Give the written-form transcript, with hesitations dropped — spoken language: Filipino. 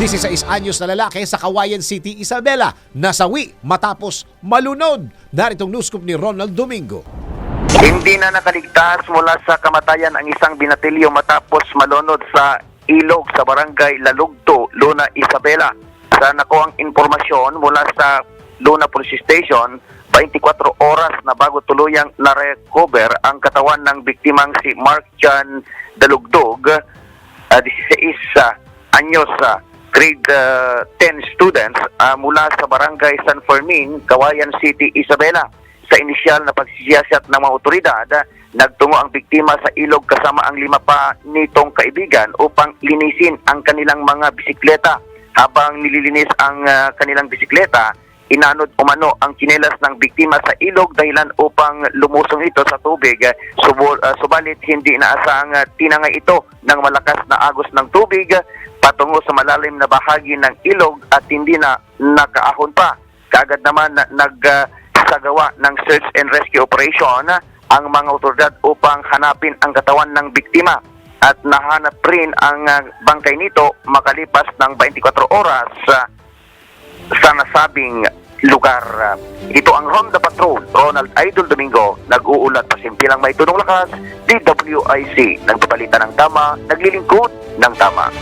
16 anyos na lalaki sa Kawayan City, Isabela, nasawi matapos malunod. Naritong news scoop ni Ronald Domingo. Hindi na nakaligtas mula sa kamatayan ang isang binatilyo matapos malunod sa ilog sa barangay Lalugto, Luna, Isabela. Sa nakuhang informasyon mula sa Luna Police Station, 24 oras na bago tuluyang na-recover ang katawan ng biktimang si Mark John Dalugdog, 16 anyos, grade 10 students mula sa barangay San Fermin, Kawayan City, Isabela. Sa inisyal na pagsisiyasat ng mga otoridad, nagtungo ang biktima sa ilog kasama ang 5 pa nitong kaibigan upang linisin ang kanilang mga bisikleta. Habang nililinis ang kanilang bisikleta, inanod umano ang tsinelas ng biktima sa ilog dahilan upang lumusong ito sa tubig. Subalit hindi inaasahang tinangay ito ng malakas na agos ng tubig patungo sa malalim na bahagi ng ilog at hindi na nakaahon pa. Kaagad naman nagsagawa ng search and rescue operation ang mga otoridad upang hanapin ang katawan ng biktima. At nahanap rin ang bangkay nito makalipas ng 24 oras sa nasabing lugar. Ito ang Ronda Patrol, Ronald Idol Domingo, nag-uulat pasimpilang may tunong lakas, DWIC, nagbabalita ng tama, naglilingkod ng tama.